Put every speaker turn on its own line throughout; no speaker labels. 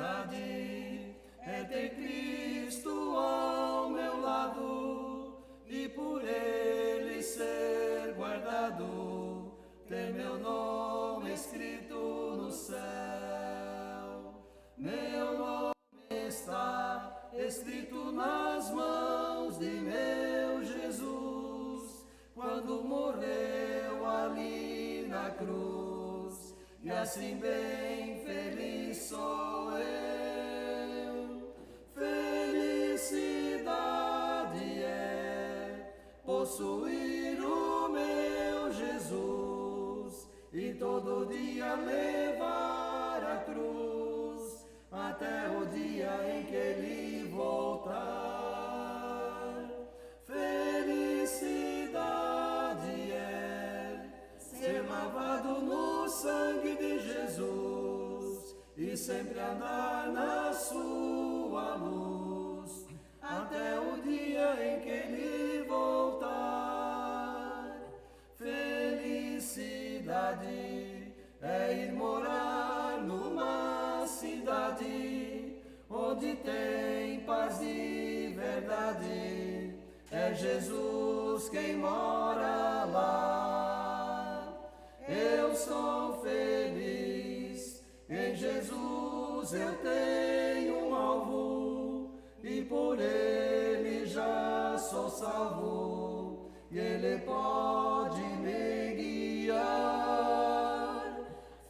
felicidade é ter Cristo ao meu lado e por Ele ser guardado, ter meu nome escrito no céu. Meu nome está escrito nas mãos de meu Jesus, quando morreu ali na cruz, e assim bem feliz sou eu. Felicidade é possuir o meu Jesus e todo dia levar a cruz até o dia em que Ele voltar. Felicidade é ser lavado no sangue de Jesus e sempre andar na sua luz até o dia em que Ele voltar. Felicidade é ir morar numa cidade onde tem paz de verdade. É Jesus quem mora lá. Eu sou feliz, em Jesus eu tenho um alvo, e por Ele já sou salvo, e Ele pode me guiar.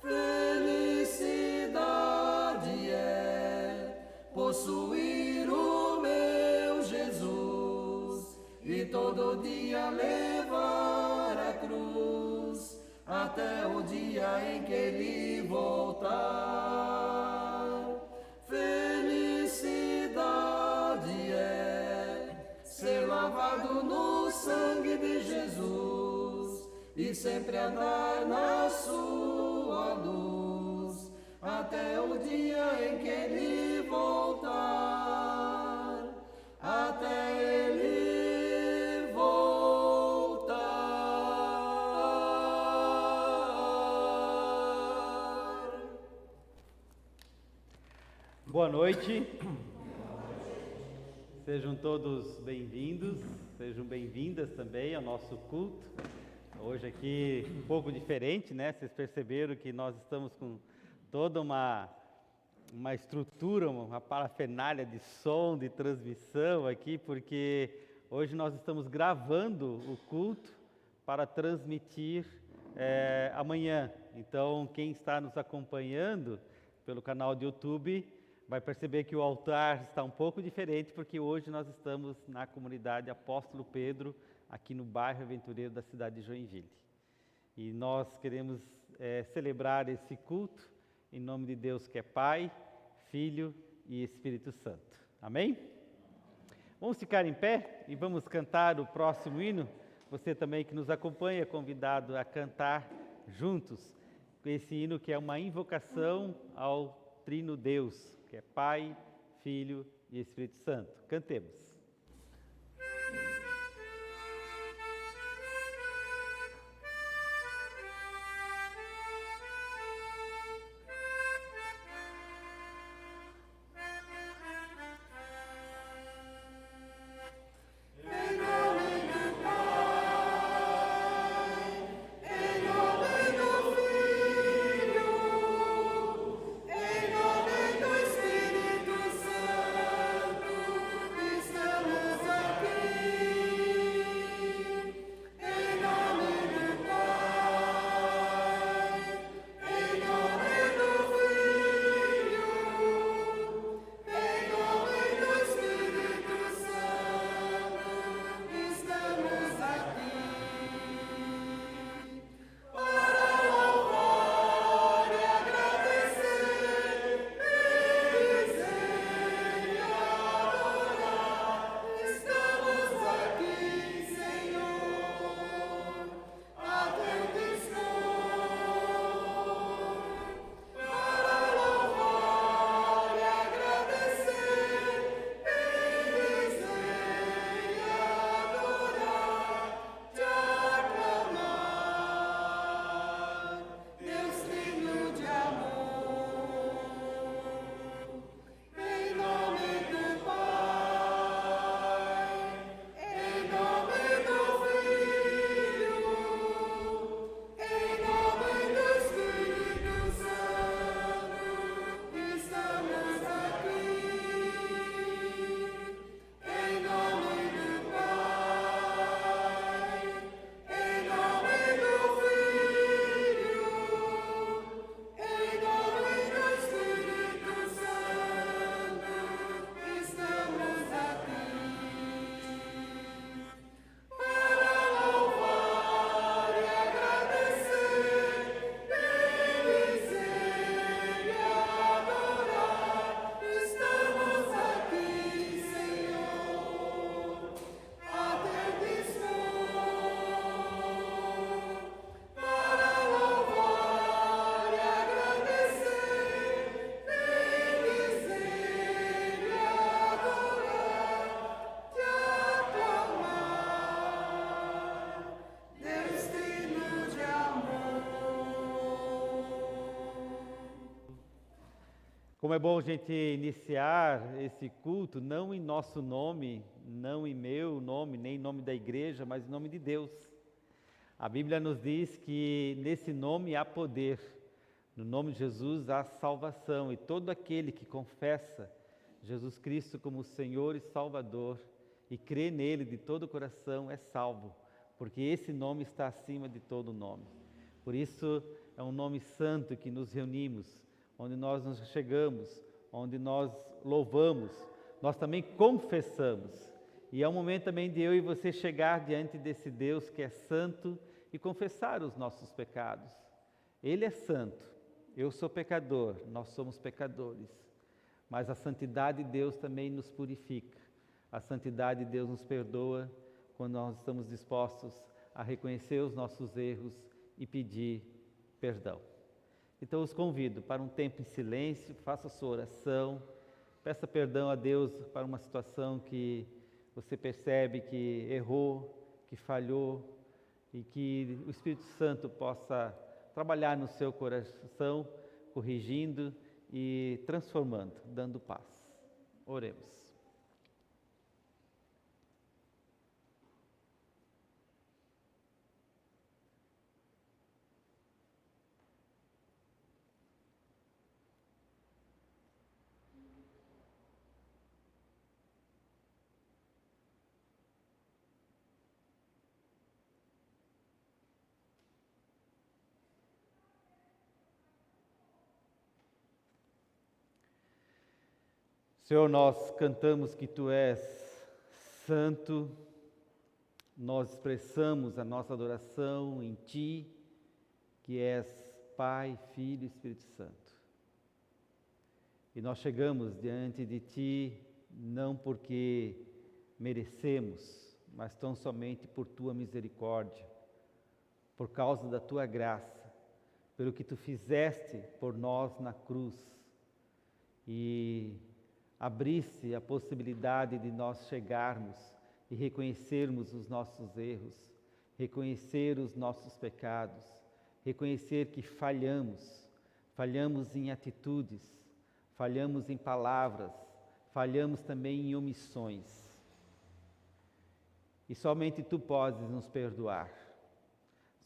Felicidade é possuir o meu Jesus e todo dia levar a cruz até o dia em que Ele voltar. Felicidade é ser lavado no sangue de Jesus e sempre andar na sua luz até o dia em que Ele voltar. Até Ele voltar.
Boa noite. Sejam todos bem-vindos, sejam bem-vindas também ao nosso culto. Hoje aqui um pouco diferente, né? Vocês perceberam que nós estamos com toda uma estrutura, uma parafernália de som, de transmissão aqui, porque hoje nós estamos gravando o culto para transmitir amanhã. Então, quem está nos acompanhando pelo canal de YouTube vai perceber que o altar está um pouco diferente, porque hoje nós estamos na comunidade Apóstolo Pedro, aqui no bairro Aventureiro da cidade de Joinville. E nós queremos celebrar esse culto em nome de Deus que é Pai, Filho e Espírito Santo. Amém? Vamos ficar em pé e vamos cantar o próximo hino. Você também que nos acompanha é convidado a cantar juntos esse hino que é uma invocação ao Trino Deus, que é Pai, Filho e Espírito Santo. Cantemos.
Espírito Santo,
Como é bom a gente iniciar esse culto, não em nosso nome, não em meu nome, nem em nome da igreja, mas em nome de Deus. A Bíblia nos diz que nesse nome há poder, no nome de Jesus há salvação, e todo aquele que confessa Jesus Cristo como Senhor e Salvador e crê nele de todo o coração é salvo, porque esse nome está acima de todo nome. Por isso é um nome santo que nos reunimos, onde nós nos chegamos, onde nós louvamos, nós também confessamos. E é um momento também de eu e você chegar diante desse Deus que é santo e confessar os nossos pecados. Ele é santo, eu sou pecador, nós somos pecadores. Mas a santidade de Deus também nos purifica. A santidade de Deus nos perdoa quando nós estamos dispostos a reconhecer os nossos erros e pedir perdão. Então eu os convido para um tempo em silêncio, faça a sua oração, peça perdão a Deus para uma situação que você percebe que errou, que falhou, e que o Espírito Santo possa trabalhar no seu coração, corrigindo e transformando, dando paz. Oremos. Senhor, nós cantamos que Tu és santo, nós expressamos a nossa adoração em Ti, que és Pai, Filho e Espírito Santo. E nós chegamos diante de Ti não porque merecemos, mas tão somente por Tua misericórdia, por causa da Tua graça, pelo que Tu fizeste por nós na cruz. E abrisse a possibilidade de nós chegarmos e reconhecermos os nossos erros, reconhecer os nossos pecados, reconhecer que falhamos em atitudes, falhamos em palavras, falhamos também em omissões. E somente Tu podes nos perdoar,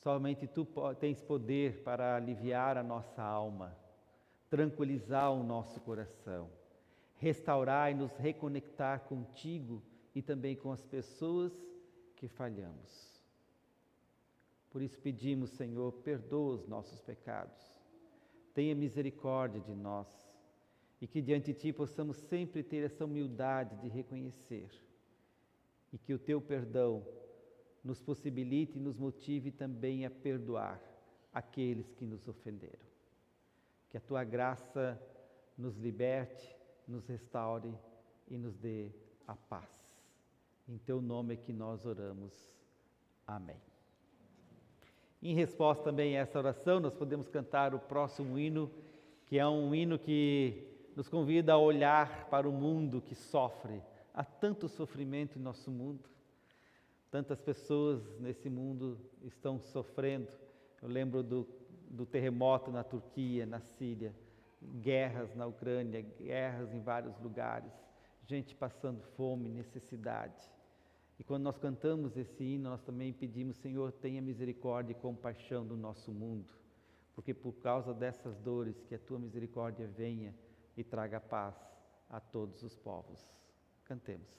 somente Tu tens poder para aliviar a nossa alma, tranquilizar o nosso coração, restaurar e nos reconectar contigo e também com as pessoas que falhamos. Por isso pedimos, Senhor, perdoa os nossos pecados, tenha misericórdia de nós e que diante de Ti possamos sempre ter essa humildade de reconhecer e que o Teu perdão nos possibilite e nos motive também a perdoar aqueles que nos ofenderam. Que a Tua graça nos liberte, nos restaure e nos dê a paz. Em Teu nome é que nós oramos. Amém. Em resposta também a essa oração, nós podemos cantar o próximo hino, que é um hino que nos convida a olhar para o mundo que sofre. Há tanto sofrimento em nosso mundo, tantas pessoas nesse mundo estão sofrendo. Eu lembro do terremoto na Turquia, na Síria, guerras na Ucrânia, guerras em vários lugares, gente passando fome, necessidade. E quando nós cantamos esse hino, nós também pedimos, Senhor, tenha misericórdia e compaixão do nosso mundo, porque por causa dessas dores, que a Tua misericórdia venha e traga paz a todos os povos. Cantemos.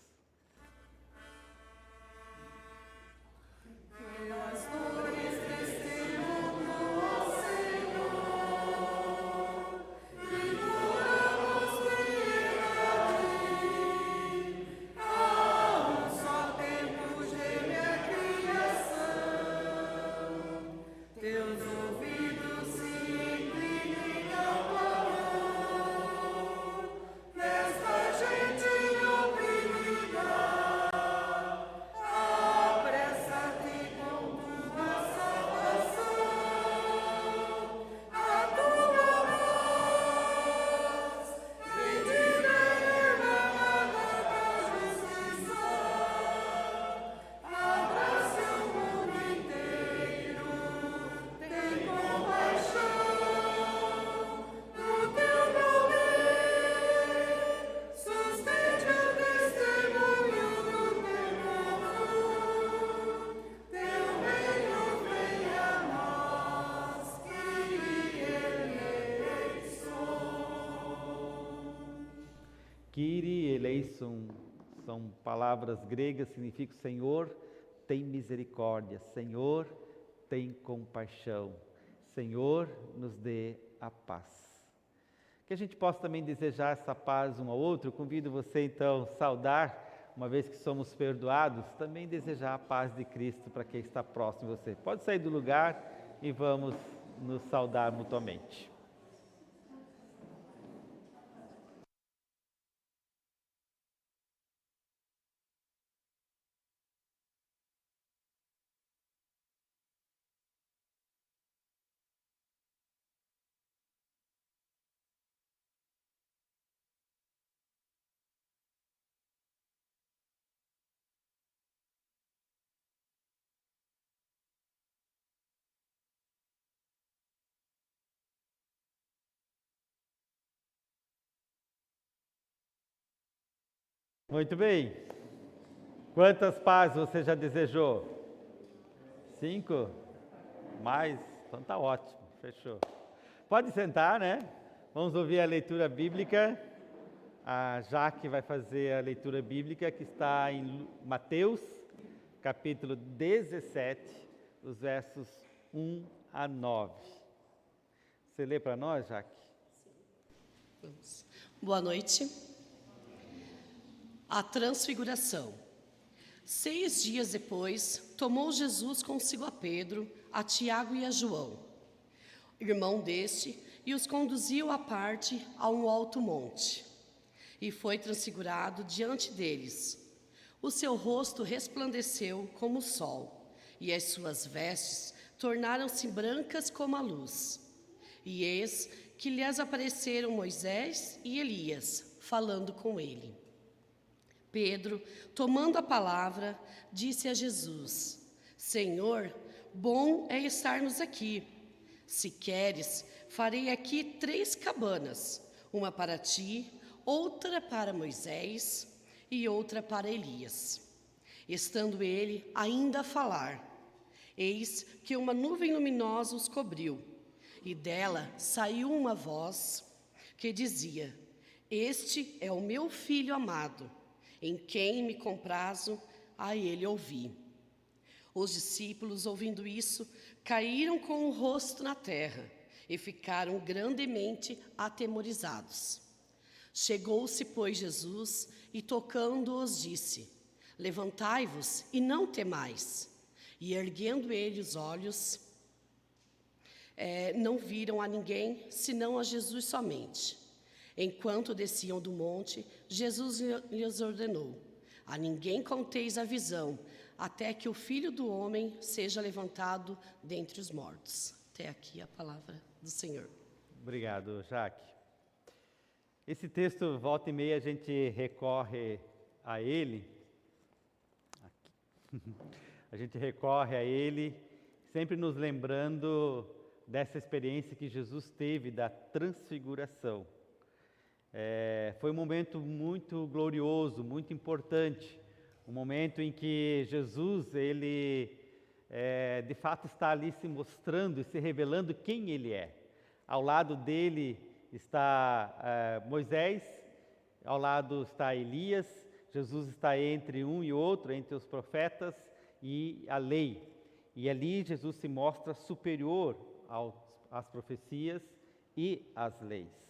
Apressa-te com tua
Kyrie eleison são palavras gregas, significam Senhor, tem misericórdia, Senhor, tem compaixão, Senhor, nos dê a paz. Que a gente possa também desejar essa paz um ao outro. Eu convido você então a saudar, uma vez que somos perdoados, também desejar a paz de Cristo para quem está próximo de você. Pode sair do lugar e vamos nos saudar mutuamente. Muito bem. Quantas pazes você já desejou? 5? Mais? Então tá ótimo, fechou. Pode sentar, né? Vamos ouvir a leitura bíblica. A Jaque vai fazer a leitura bíblica que está em Mateus, capítulo 17, os versos 1 a 9. Você lê para nós, Jaque?
Vamos. Boa noite. A transfiguração. 6 dias depois, tomou Jesus consigo a Pedro, a Tiago e a João, irmão deste, e os conduziu à parte a um alto monte. E foi transfigurado diante deles. O seu rosto resplandeceu como o sol, e as suas vestes tornaram-se brancas como a luz. E eis que lhes apareceram Moisés e Elias, falando com ele. Pedro, tomando a palavra, disse a Jesus: Senhor, bom é estarmos aqui. Se queres, farei aqui 3 cabanas, uma para ti, outra para Moisés e outra para Elias. Estando ele ainda a falar, eis que uma nuvem luminosa os cobriu, e dela saiu uma voz que dizia: Este é o meu filho amado, em quem me comprazo, a ele ouvi. Os discípulos, ouvindo isso, caíram com o rosto na terra e ficaram grandemente atemorizados. Chegou-se, pois, Jesus e, tocando-os, disse: Levantai-vos e não temais. E, erguendo ele os olhos, não viram a ninguém, senão a Jesus somente. Enquanto desciam do monte, Jesus lhes ordenou: A ninguém conteis a visão, até que o Filho do Homem seja levantado dentre os mortos. Até aqui a palavra do Senhor.
Obrigado, Jaque. Esse texto, volta e meia, a gente recorre a ele. A gente recorre a ele, sempre nos lembrando dessa experiência que Jesus teve da transfiguração. Foi um momento muito glorioso, muito importante, um momento em que Jesus, ele de fato está ali se mostrando e se revelando quem ele é. Ao lado dele está Moisés, ao lado está Elias, Jesus está entre um e outro, entre os profetas e a lei. E ali Jesus se mostra superior às profecias e às leis.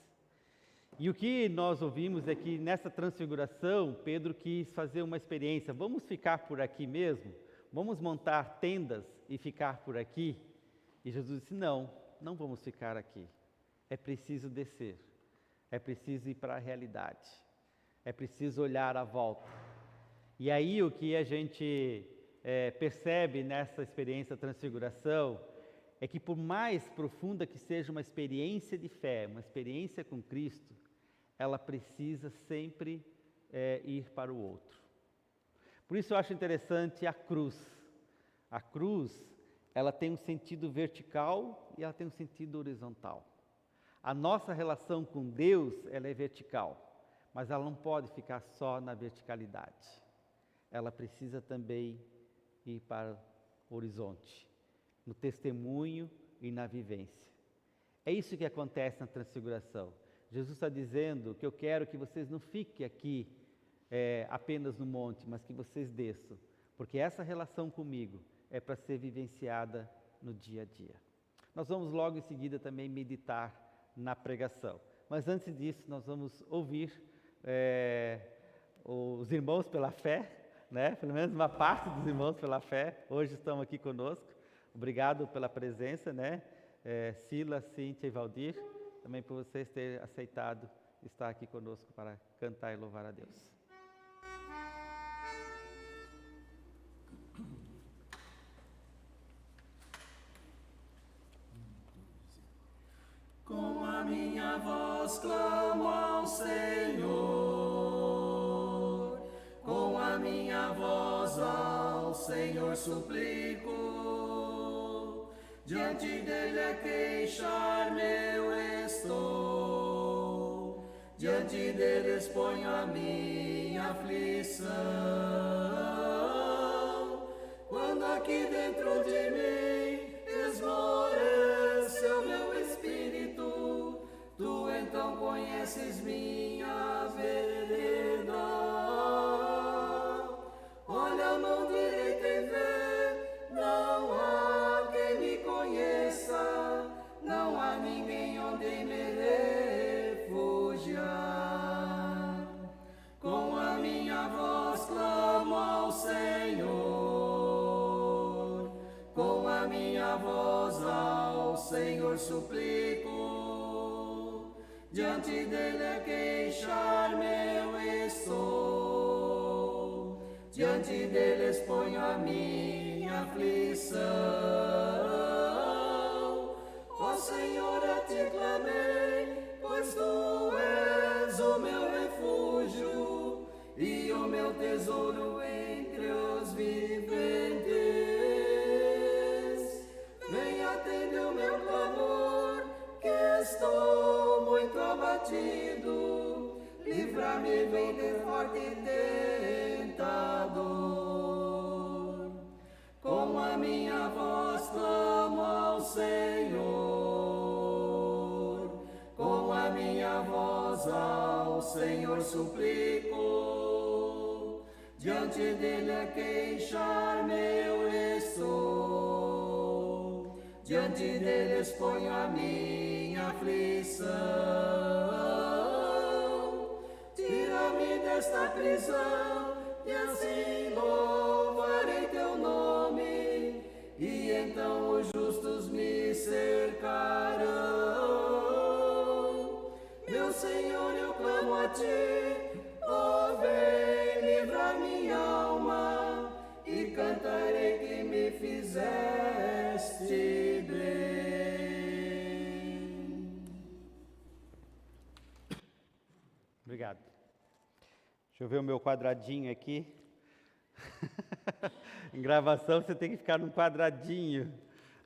E o que nós ouvimos é que nessa transfiguração, Pedro quis fazer uma experiência. Vamos ficar por aqui mesmo? Vamos montar tendas e ficar por aqui? E Jesus disse: não vamos ficar aqui. É preciso descer. É preciso ir para a realidade. É preciso olhar à volta. E aí o que a gente percebe nessa experiência da transfiguração é que, por mais profunda que seja uma experiência de fé, uma experiência com Cristo, ela precisa sempre ir para o outro. Por isso eu acho interessante a cruz. A cruz, ela tem um sentido vertical e ela tem um sentido horizontal. A nossa relação com Deus, ela é vertical, mas ela não pode ficar só na verticalidade. Ela precisa também ir para o horizonte, no testemunho e na vivência. É isso que acontece na transfiguração. Jesus está dizendo que eu quero que vocês não fiquem aqui apenas no monte, mas que vocês desçam, porque essa relação comigo é para ser vivenciada no dia a dia. Nós vamos logo em seguida também meditar na pregação, mas antes disso nós vamos ouvir os irmãos pela fé, né? Pelo menos uma parte dos irmãos pela fé, hoje estão aqui conosco. Obrigado pela presença, né? Sila, Cíntia e Valdir, também por vocês terem aceitado estar aqui conosco para cantar e louvar a Deus.
Com a minha voz clamo ao Senhor, com a minha voz ao Senhor suplico, diante dele a queixar-me eu estou, diante dele exponho a minha aflição. Quando aqui dentro de mim esmoreceu meu espírito, tu então conheces minha vereda. Olha a mão direita e vê, não há quem me conheça, não há ninguém onde me refugiar. Com a minha voz clamo ao Senhor, com a minha voz ao Senhor suplico, diante dele a queixar-me eu estou, diante dele exponho a minha aflição. Ó Senhor, a ti clamei, pois tu és o meu refúgio e o meu tesouro entre os viventes. Vem atender o meu clamor, que estou muito abatido, livra-me bem de forte tentador. Com a minha voz clamo ao Senhor, com a minha voz ao Senhor suplico, diante dele a queixar-me eu estou, diante dele exponho a minha aflição. Tira-me desta prisão e assim louvarei teu nome, e então os justos me cercarão. Meu Senhor, eu clamo a ti, ó vem livrar minha alma, e cantarei que me fizeste bem.
Obrigado. Deixa eu ver o meu quadradinho aqui. Em gravação você tem que ficar num quadradinho.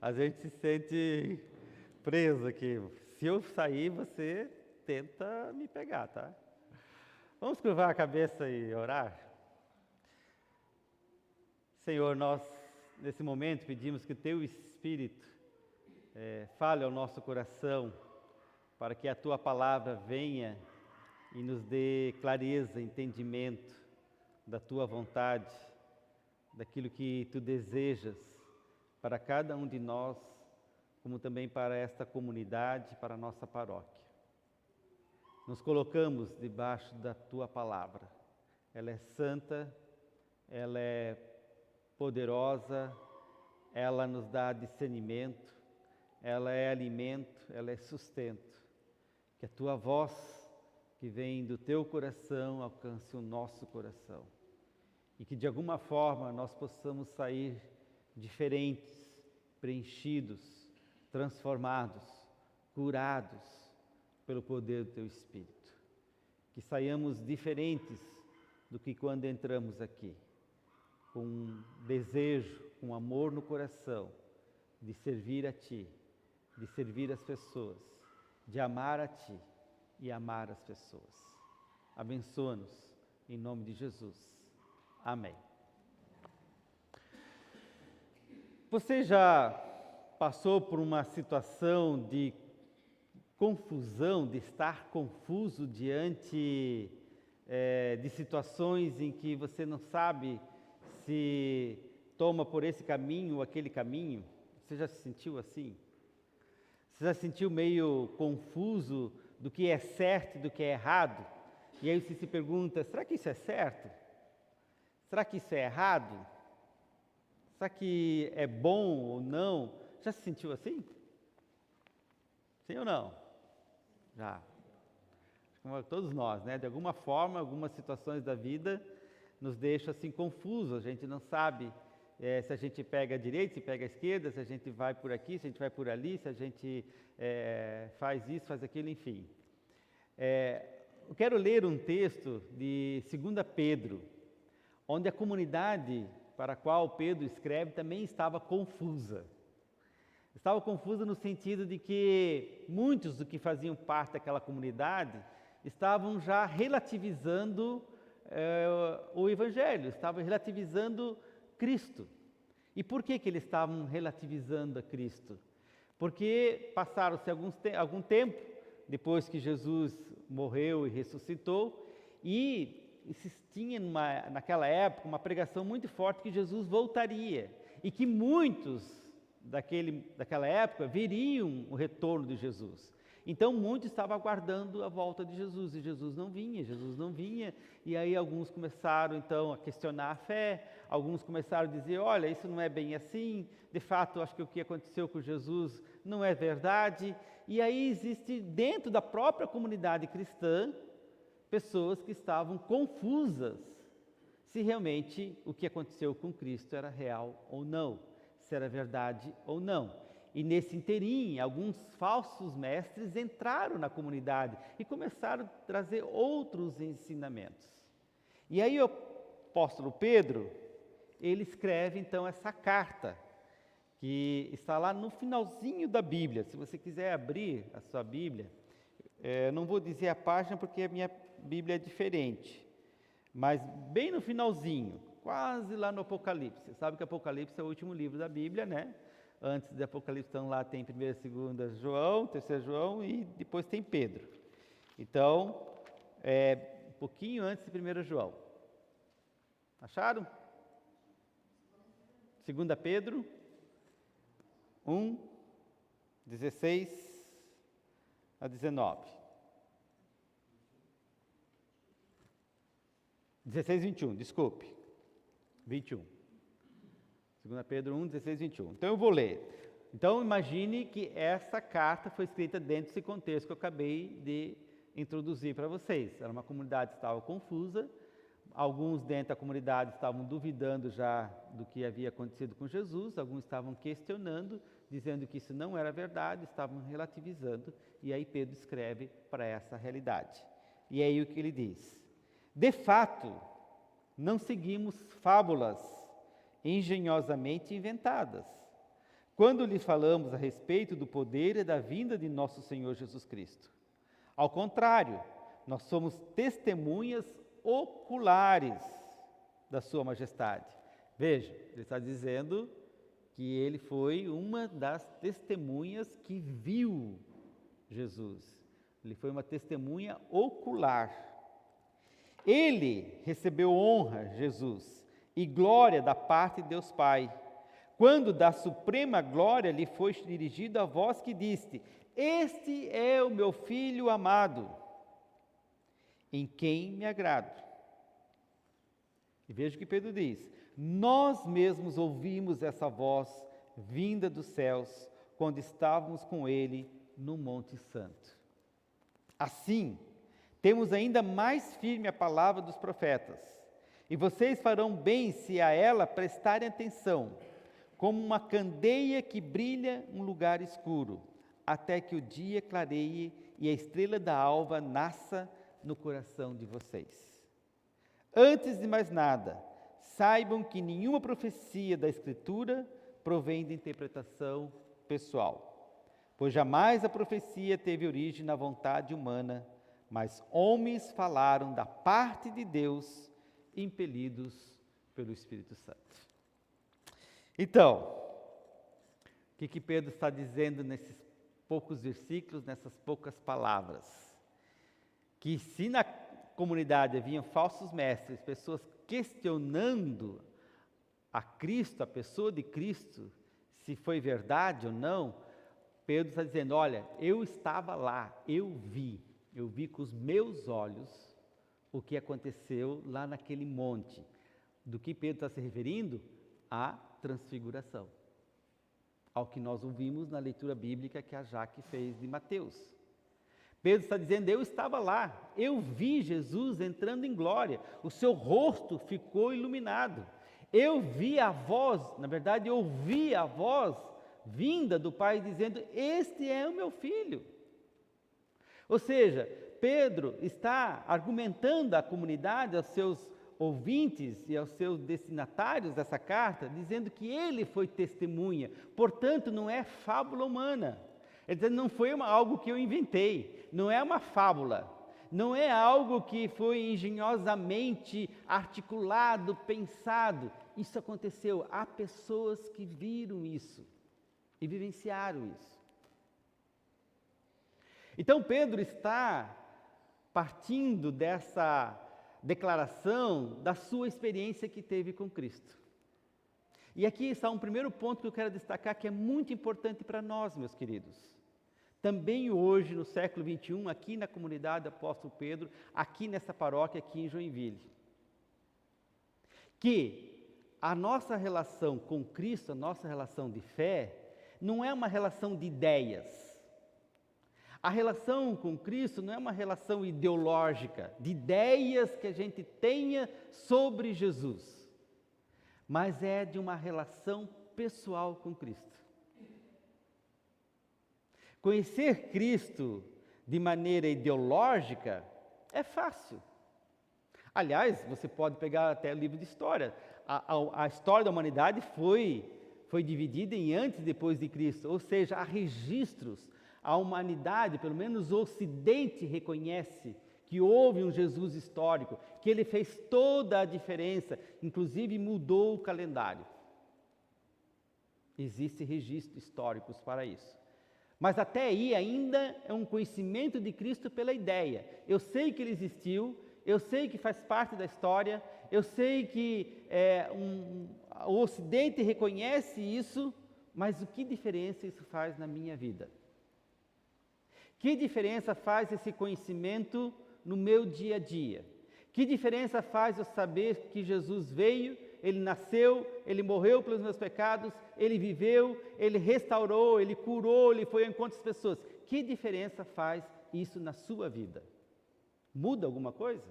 A gente se sente preso aqui. Se eu sair, você tenta me pegar, tá? Vamos curvar a cabeça e orar? Senhor, nós nesse momento pedimos que Teu Espírito fale ao nosso coração, para que a Tua palavra venha e nos dê clareza, entendimento da Tua vontade, daquilo que Tu desejas para cada um de nós, como também para esta comunidade, para a nossa paróquia. Nos colocamos debaixo da Tua palavra. Ela é santa, ela é poderosa, ela nos dá discernimento, ela é alimento, ela é sustento. Que a Tua voz, que vem do Teu coração, alcance o nosso coração. E que de alguma forma nós possamos sair diferentes, preenchidos, transformados, curados pelo poder do Teu Espírito. Que saiamos diferentes do que quando entramos aqui, com um desejo, com amor no coração, de servir a Ti, de servir as pessoas, de amar a Ti e amar as pessoas. Abençoa-nos, em nome de Jesus. Amém. Você já passou por uma situação de confusão, de estar confuso diante de situações em que você não sabe se toma por esse caminho ou aquele caminho? Você já se sentiu assim? Você já se sentiu meio confuso do que é certo e do que é errado? E aí você se pergunta, será que isso é certo? Será que isso é errado? Será que é bom ou não? Já se sentiu assim? Sim ou não? Já. Como todos nós, né? De alguma forma, algumas situações da vida nos deixam assim confusos. A gente não sabe se a gente pega a direita, se pega a esquerda, se a gente vai por aqui, se a gente vai por ali, se a gente faz isso, faz aquilo, enfim. Eu quero ler um texto de 2 Pedro, onde a comunidade para a qual Pedro escreve também estava confusa. Estava confusa no sentido de que muitos do que faziam parte daquela comunidade estavam já relativizando o Evangelho, estavam relativizando Cristo. E por que eles estavam relativizando a Cristo? Porque passaram-se algum tempo, depois que Jesus morreu e ressuscitou, e existia naquela época uma pregação muito forte que Jesus voltaria, e que muitos daquela época veriam o retorno de Jesus. Então muitos estavam aguardando a volta de Jesus, e Jesus não vinha, e aí alguns começaram então a questionar a fé, alguns começaram a dizer, olha, isso não é bem assim, de fato acho que o que aconteceu com Jesus não é verdade, e aí existe dentro da própria comunidade cristã, pessoas que estavam confusas se realmente o que aconteceu com Cristo era real ou não, se era verdade ou não. E nesse interim, alguns falsos mestres entraram na comunidade e começaram a trazer outros ensinamentos. E aí o apóstolo Pedro, ele escreve então essa carta, que está lá no finalzinho da Bíblia. Se você quiser abrir a sua Bíblia, não vou dizer a página porque a minha Bíblia é diferente, mas bem no finalzinho, quase lá no Apocalipse. Você sabe que Apocalipse é o último livro da Bíblia, né? Antes de Apocalipse, então, lá tem 1º e 2º João, 3º João e depois tem Pedro. Então, um pouquinho antes de 1º João. Acharam? 2 Pedro 1, 16 a 19. 16, 21, desculpe. 21. 2 Pedro 1, 16, 21. Então eu vou ler. Então imagine que essa carta foi escrita dentro desse contexto que eu acabei de introduzir para vocês. Era uma comunidade que estava confusa, alguns dentro da comunidade estavam duvidando já do que havia acontecido com Jesus, alguns estavam questionando, dizendo que isso não era verdade, estavam relativizando, e aí Pedro escreve para essa realidade. E aí o que ele diz? De fato, não seguimos fábulas engenhosamente inventadas, quando lhe falamos a respeito do poder e da vinda de nosso Senhor Jesus Cristo. Ao contrário, nós somos testemunhas oculares da sua majestade. Veja, ele está dizendo que ele foi uma das testemunhas que viu Jesus. Ele foi uma testemunha ocular. Ele recebeu honra, Jesus, e glória da parte de Deus Pai, quando da suprema glória lhe foi dirigido a voz que disse: este é o meu Filho amado, em quem me agrado. E veja o que Pedro diz: nós mesmos ouvimos essa voz vinda dos céus, quando estávamos com ele no Monte Santo. Assim, temos ainda mais firme a palavra dos profetas, e vocês farão bem se a ela prestarem atenção, como uma candeia que brilha em um lugar escuro, até que o dia clareie e a estrela da alva nasça no coração de vocês. Antes de mais nada, saibam que nenhuma profecia da Escritura provém de interpretação pessoal, pois jamais a profecia teve origem na vontade humana, mas homens falaram da parte de Deus, impelidos pelo Espírito Santo. Então, o que Pedro está dizendo nesses poucos versículos, nessas poucas palavras, que se na comunidade haviam falsos mestres, pessoas questionando a Cristo, a pessoa de Cristo, se foi verdade ou não, Pedro está dizendo, olha, eu estava lá, eu vi com os meus olhos o que aconteceu lá naquele monte. Do que Pedro está se referindo? À transfiguração, ao que nós ouvimos na leitura bíblica que a Jaque fez de Mateus. Pedro está dizendo, eu estava lá, eu vi Jesus entrando em glória, o seu rosto ficou iluminado, eu vi a voz, na verdade eu ouvi a voz vinda do Pai dizendo, este é o meu filho. Ou seja, Pedro está argumentando à comunidade, aos seus ouvintes e aos seus destinatários dessa carta, dizendo que ele foi testemunha, portanto não é fábula humana. Ele está dizendo, não foi algo que eu inventei, não é uma fábula, não é algo que foi engenhosamente articulado, pensado. Isso aconteceu, há pessoas que viram isso e vivenciaram isso. Então Pedro está partindo dessa declaração da sua experiência que teve com Cristo. E aqui está um primeiro ponto que eu quero destacar, que é muito importante para nós, meus queridos. Também hoje, no século XXI, aqui na comunidade do Apóstolo Pedro, aqui nessa paróquia, aqui em Joinville. Que a nossa relação com Cristo, a nossa relação de fé, não é uma relação de ideias. A relação com Cristo não é uma relação ideológica, de ideias que a gente tenha sobre Jesus, mas é de uma relação pessoal com Cristo. Conhecer Cristo de maneira ideológica é fácil. Aliás, você pode pegar até o livro de história. A história da humanidade foi dividida em antes e depois de Cristo, ou seja, há registros. A humanidade, pelo menos o Ocidente, reconhece que houve um Jesus histórico, que ele fez toda a diferença, inclusive mudou o calendário. Existem registros históricos para isso. Mas até aí ainda é um conhecimento de Cristo pela ideia. Eu sei que ele existiu, eu sei que faz parte da história, eu sei que o Ocidente reconhece isso, mas o que diferença isso faz na minha vida? Que diferença faz esse conhecimento no meu dia a dia? Que diferença faz eu saber que Jesus veio, Ele nasceu, Ele morreu pelos meus pecados, Ele viveu, Ele restaurou, Ele curou, Ele foi ao encontro das pessoas? Que diferença faz isso na sua vida? Muda alguma coisa?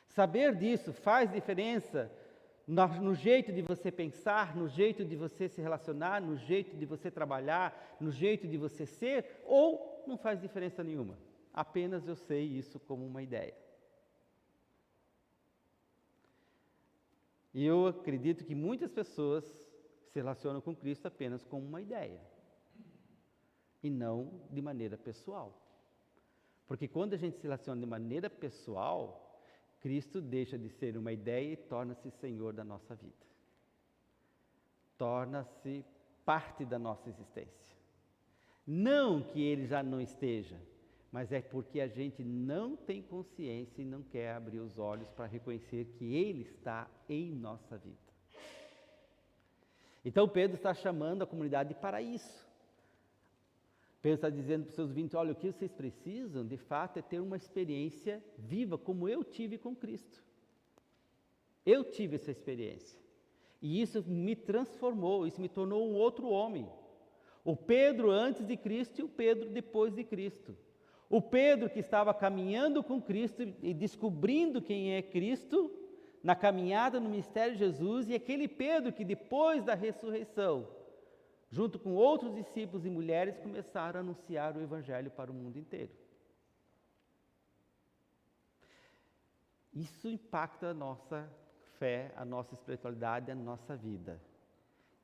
Saber disso faz diferença no jeito de você pensar, no jeito de você se relacionar, no jeito de você trabalhar, no jeito de você ser, ou não faz diferença nenhuma? Apenas eu sei isso como uma ideia. E eu acredito que muitas pessoas se relacionam com Cristo apenas com uma ideia, e não de maneira pessoal. Porque quando a gente se relaciona de maneira pessoal, Cristo deixa de ser uma ideia e torna-se Senhor da nossa vida. Torna-se parte da nossa existência. Não que Ele já não esteja, mas é porque a gente não tem consciência e não quer abrir os olhos para reconhecer que Ele está em nossa vida. Então Pedro está chamando a comunidade para isso. Pedro está dizendo para os seus ouvintes, olha, o que vocês precisam, de fato, é ter uma experiência viva, como eu tive com Cristo. Eu tive essa experiência. E isso me transformou, isso me tornou um outro homem. O Pedro antes de Cristo e o Pedro depois de Cristo. O Pedro que estava caminhando com Cristo e descobrindo quem é Cristo, na caminhada no ministério de Jesus, e aquele Pedro que depois da ressurreição, junto com outros discípulos e mulheres, começaram a anunciar o Evangelho para o mundo inteiro. Isso impacta a nossa fé, a nossa espiritualidade, a nossa vida.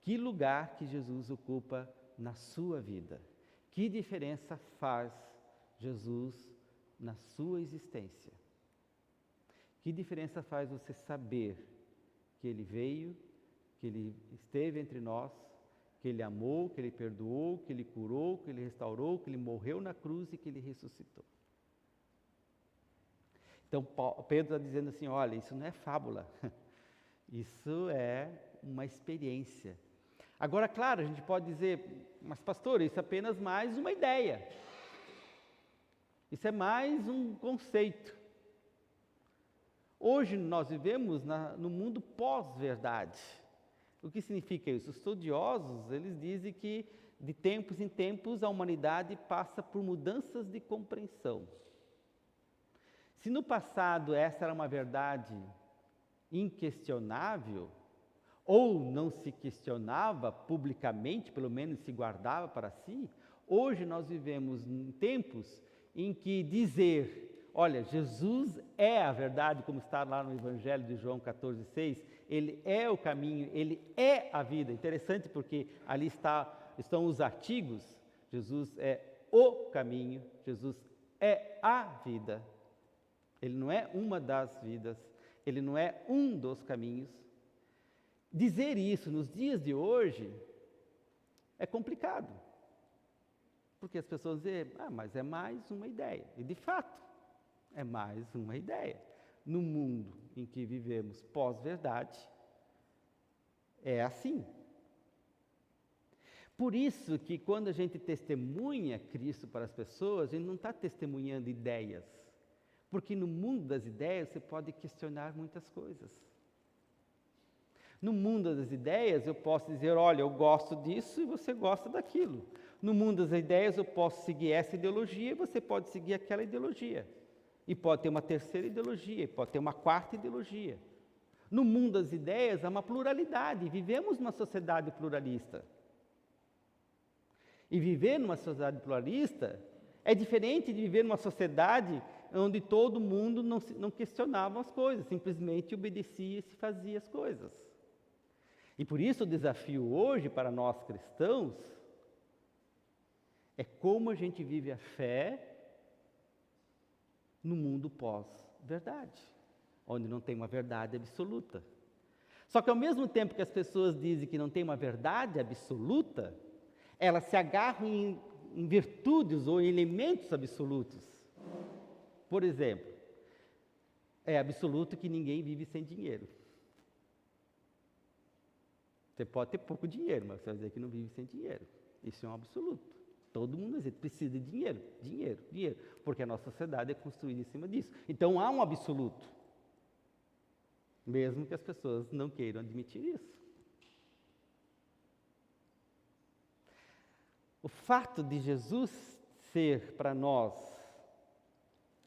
Que lugar que Jesus ocupa na sua vida? Que diferença faz Jesus na sua existência? Que diferença faz você saber que Ele veio, que Ele esteve entre nós, que Ele amou, que Ele perdoou, que Ele curou, que Ele restaurou, que Ele morreu na cruz e que Ele ressuscitou. Então Pedro está dizendo assim, olha, isso não é fábula, isso é uma experiência. Agora, claro, a gente pode dizer, mas pastor, isso é apenas mais uma ideia. Isso é mais um conceito. Hoje nós vivemos no mundo pós-verdade. O que significa isso? Os estudiosos, eles dizem que de tempos em tempos a humanidade passa por mudanças de compreensão. Se no passado essa era uma verdade inquestionável, ou não se questionava publicamente, pelo menos se guardava para si, hoje nós vivemos em tempos em que dizer, olha, Jesus é a verdade, como está lá no Evangelho de João 14,6, Ele é o caminho, Ele é a vida. Interessante porque ali estão os artigos, Jesus é o caminho, Jesus é a vida. Ele não é uma das vidas, Ele não é um dos caminhos. Dizer isso nos dias de hoje é complicado. Porque as pessoas dizem, mas é mais uma ideia. E de fato, é mais uma ideia. No mundo em que vivemos pós-verdade, é assim. Por isso que quando a gente testemunha Cristo para as pessoas, a gente não está testemunhando ideias. Porque no mundo das ideias você pode questionar muitas coisas. No mundo das ideias eu posso dizer, olha, eu gosto disso e você gosta daquilo. No mundo das ideias eu posso seguir essa ideologia e você pode seguir aquela ideologia. E pode ter uma terceira ideologia, e pode ter uma quarta ideologia. No mundo das ideias há uma pluralidade, vivemos numa sociedade pluralista. E viver numa sociedade pluralista é diferente de viver numa sociedade onde todo mundo não questionava as coisas, simplesmente obedecia e se fazia as coisas. E por isso o desafio hoje para nós cristãos é como a gente vive a fé no mundo pós-verdade, onde não tem uma verdade absoluta. Só que ao mesmo tempo que as pessoas dizem que não tem uma verdade absoluta, elas se agarram em virtudes ou em elementos absolutos. Por exemplo, é absoluto que ninguém vive sem dinheiro. Você pode ter pouco dinheiro, mas você vai dizer que não vive sem dinheiro. Isso é um absoluto. Todo mundo precisa de dinheiro, dinheiro, dinheiro, porque a nossa sociedade é construída em cima disso. Então há um absoluto, mesmo que as pessoas não queiram admitir isso. O fato de Jesus ser para nós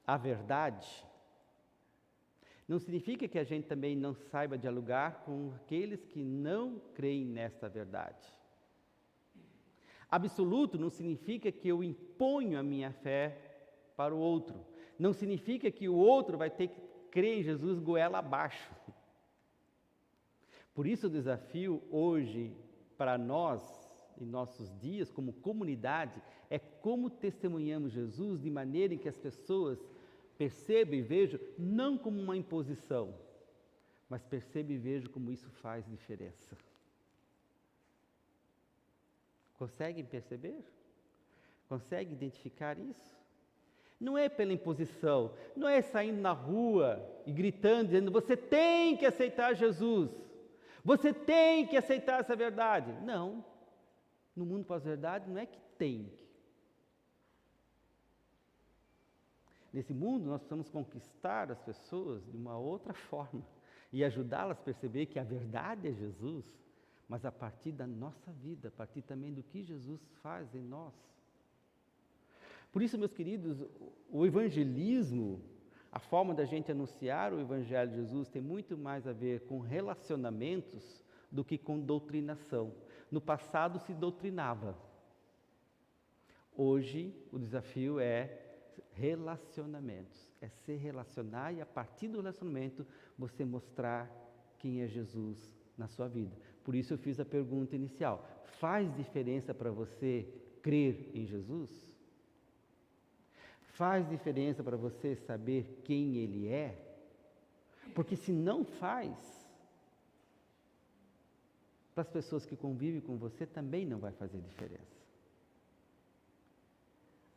a verdade, não significa que a gente também não saiba dialogar com aqueles que não creem nesta verdade. Absoluto não significa que eu imponho a minha fé para o outro. Não significa que o outro vai ter que crer em Jesus goela abaixo. Por isso o desafio hoje para nós, em nossos dias, como comunidade, é como testemunhamos Jesus de maneira em que as pessoas percebam e vejam, não como uma imposição, mas percebam e vejam como isso faz diferença. Conseguem perceber? Conseguem identificar isso? Não é pela imposição, não é saindo na rua e gritando, dizendo, você tem que aceitar Jesus, você tem que aceitar essa verdade. Não, no mundo pós-verdade não é que tem que. Nesse mundo nós precisamos conquistar as pessoas de uma outra forma e ajudá-las a perceber que a verdade é Jesus, mas a partir da nossa vida, a partir também do que Jesus faz em nós. Por isso, meus queridos, o evangelismo, a forma da gente anunciar o Evangelho de Jesus tem muito mais a ver com relacionamentos do que com doutrinação. No passado se doutrinava. Hoje o desafio é relacionamentos, é se relacionar e a partir do relacionamento você mostrar quem é Jesus na sua vida. Por isso eu fiz a pergunta inicial, faz diferença para você crer em Jesus? Faz diferença para você saber quem Ele é? Porque se não faz, para as pessoas que convivem com você também não vai fazer diferença.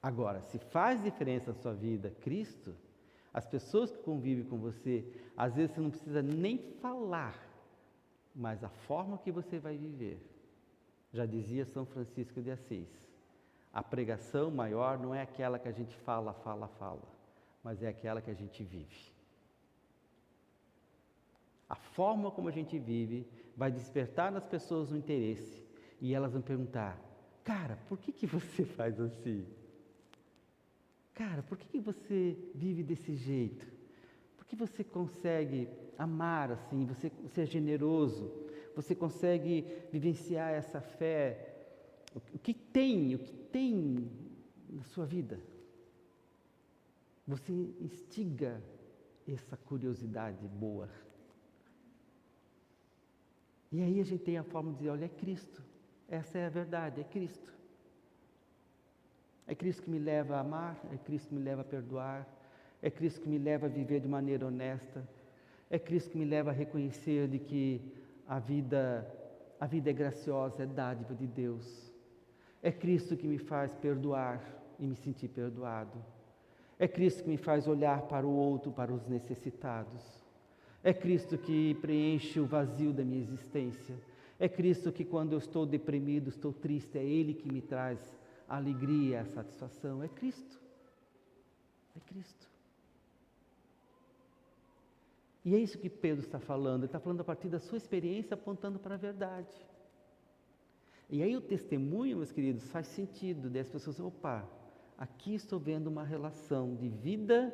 Agora, se faz diferença na sua vida Cristo, as pessoas que convivem com você, às vezes você não precisa nem falar, mas a forma que você vai viver. Já dizia São Francisco de Assis, a pregação maior não é aquela que a gente fala, mas é aquela que a gente vive. A forma como a gente vive vai despertar nas pessoas um interesse e elas vão perguntar: cara, por que você faz assim? Cara, por que você vive desse jeito? Por que você consegue amar assim? Você é generoso? Você consegue vivenciar essa fé? O que tem na sua vida? Você instiga essa curiosidade boa. E aí a gente tem a forma de dizer: olha, é Cristo. Essa é a verdade, é Cristo. É Cristo que me leva a amar, é Cristo que me leva a perdoar, é Cristo que me leva a viver de maneira honesta, é Cristo que me leva a reconhecer de que a vida é graciosa, é dádiva de Deus. É Cristo que me faz perdoar e me sentir perdoado. É Cristo que me faz olhar para o outro, para os necessitados. É Cristo que preenche o vazio da minha existência. É Cristo que, quando eu estou deprimido, estou triste, é Ele que me traz a alegria, a satisfação. É Cristo. É Cristo. E é isso que Pedro está falando. Ele está falando a partir da sua experiência, apontando para a verdade. E aí o testemunho, meus queridos, faz sentido. Daí as pessoas dizem: opa, aqui estou vendo uma relação de vida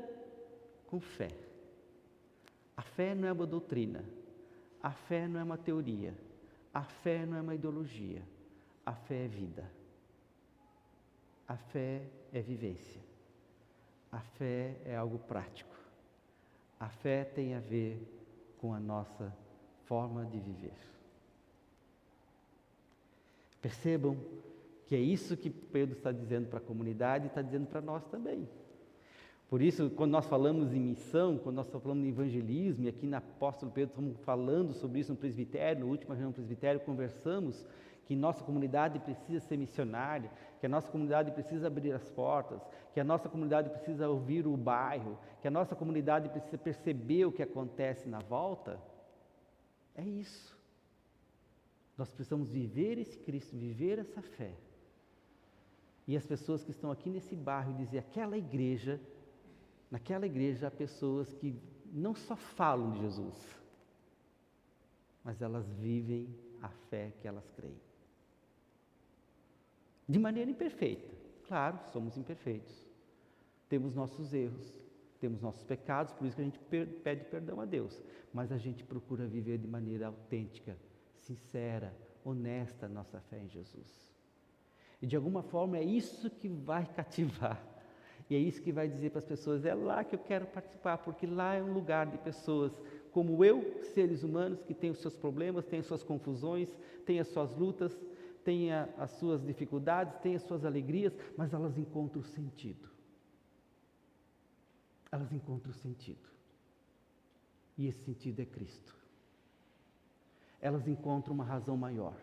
com fé. A fé não é uma doutrina, a fé não é uma teoria, a fé não é uma ideologia, a fé é vida, a fé é vivência, a fé é algo prático, a fé tem a ver com a nossa forma de viver. Percebam que é isso que Pedro está dizendo para a comunidade e está dizendo para nós também. Por isso, quando nós falamos em missão, quando nós estamos falando em evangelismo, e aqui na Apóstolo Pedro estamos falando sobre isso no presbitério, no último reunião do presbitério, conversamos que nossa comunidade precisa ser missionária, que a nossa comunidade precisa abrir as portas, que a nossa comunidade precisa ouvir o bairro, que a nossa comunidade precisa perceber o que acontece na volta. É isso. Nós precisamos viver esse Cristo, viver essa fé. E as pessoas que estão aqui nesse bairro dizer: naquela igreja há pessoas que não só falam de Jesus, mas elas vivem a fé que elas creem. De maneira imperfeita. Claro, somos imperfeitos. Temos nossos erros, temos nossos pecados, por isso que a gente pede perdão a Deus. Mas a gente procura viver de maneira autêntica, sincera, honesta a nossa fé em Jesus. E de alguma forma é isso que vai cativar. E é isso que vai dizer para as pessoas: é lá que eu quero participar, porque lá é um lugar de pessoas como eu, seres humanos, que têm os seus problemas, têm as suas confusões, têm as suas lutas, têm as suas dificuldades, têm as suas alegrias, mas elas encontram sentido. Elas encontram sentido. E esse sentido é Cristo. Elas encontram uma razão maior.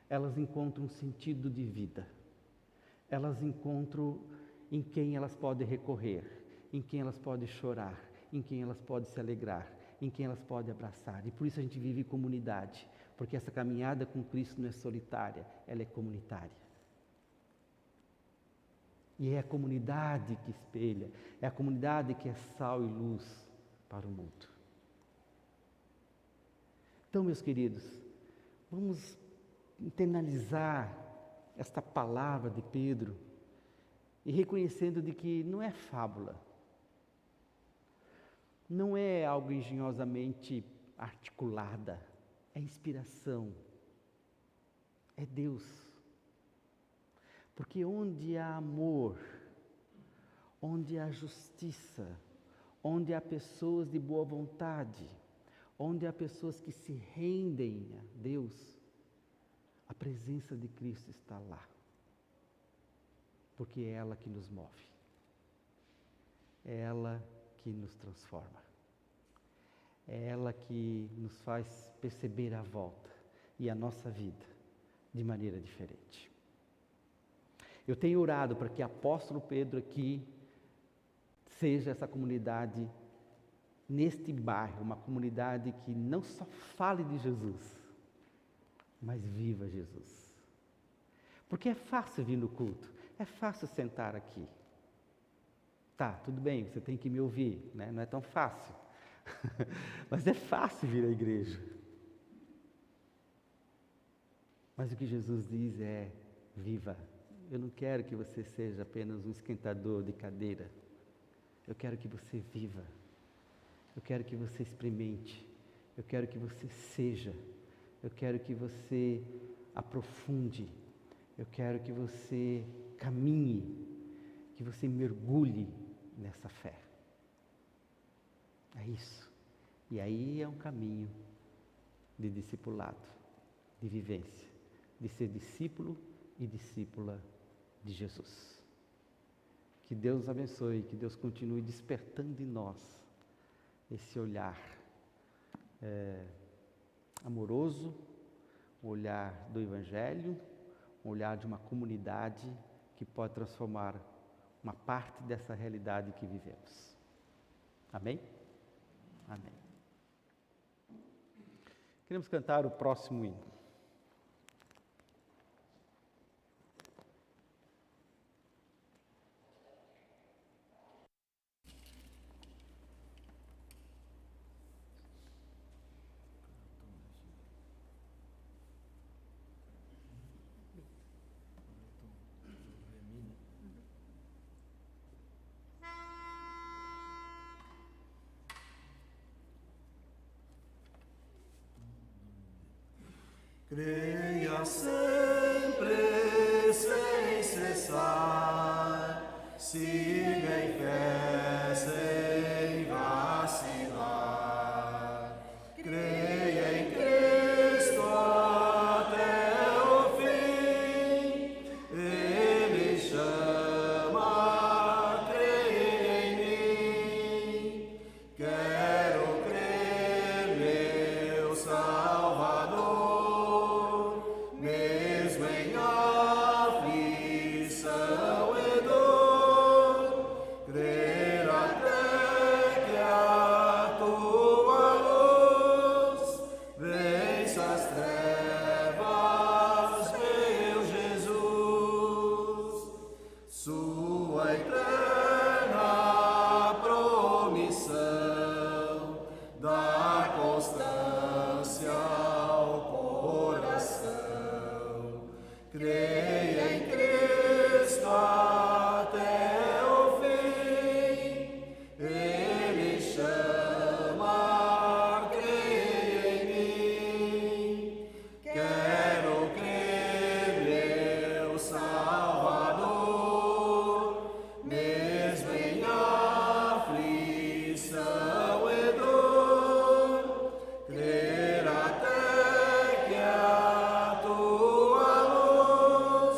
Elas encontram um sentido de vida. Elas encontram em quem elas podem recorrer, em quem elas podem chorar, em quem elas podem se alegrar, em quem elas podem abraçar. E por isso a gente vive em comunidade, porque essa caminhada com Cristo não é solitária, ela é comunitária. E é a comunidade que espelha, é a comunidade que é sal e luz para o mundo. Então, meus queridos, vamos internalizar esta palavra de Pedro e reconhecendo de que não é fábula, não é algo engenhosamente articulada, é inspiração, é Deus. Porque onde há amor, onde há justiça, onde há pessoas de boa vontade, onde há pessoas que se rendem a Deus, a presença de Cristo está lá. Porque é ela que nos move. É ela que nos transforma. É ela que nos faz perceber a volta. e a nossa vida de maneira diferente. Eu tenho orado para que o apóstolo Pedro aqui seja essa comunidade neste bairro, uma comunidade que não só fale de Jesus, mas viva Jesus. Porque é fácil vir no culto, é fácil sentar aqui. Tá, tudo bem, você tem que me ouvir, né? Não é tão fácil. Mas é fácil vir à igreja. Mas o que Jesus diz é: viva. Eu não quero que você seja apenas um esquentador de cadeira. Eu quero que você viva. Eu quero que você experimente. Eu quero que você seja. Eu quero que você aprofunde. Eu quero que você caminhe, que você mergulhe nessa fé. É isso. E aí é um caminho de discipulado, de vivência, de ser discípulo e discípula de Jesus. Que Deus nos abençoe, que Deus continue despertando em nós esse olhar amoroso, o olhar do Evangelho, um olhar de uma comunidade que pode transformar uma parte dessa realidade que vivemos. Amém? Amém. Queremos cantar o próximo hino.
Creia sempre sem cessar, siga em fé sem vacilar. Creia em Cristo até o fim, Ele chama, creia em mim. Quero crer, meu Salvador. Mesmo em aflição e dor, crer até que a tua luz vença as trevas, meu Jesus. Sua eterna promissão dá constância ao coração. Creia em Cristo até o fim, Ele chama, creia em mim. Quero crer, meu Salvador, mesmo em aflição e dor, crer até que a tua luz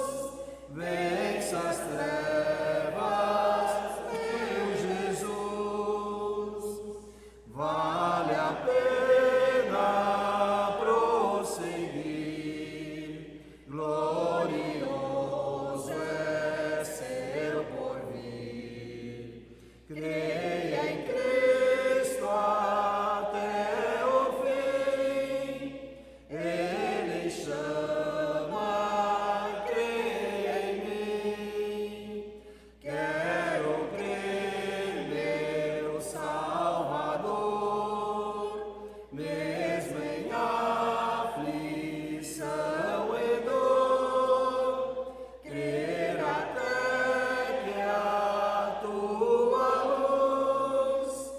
vença as trevas, meu Jesus. Vale a pena prosseguir, glorioso é seu porvir. Creia em Cristo até o fim, Ele chama, creia em mim. Quero crer, meu Salvador, mesmo em aflição e dor, crer até que a tua luz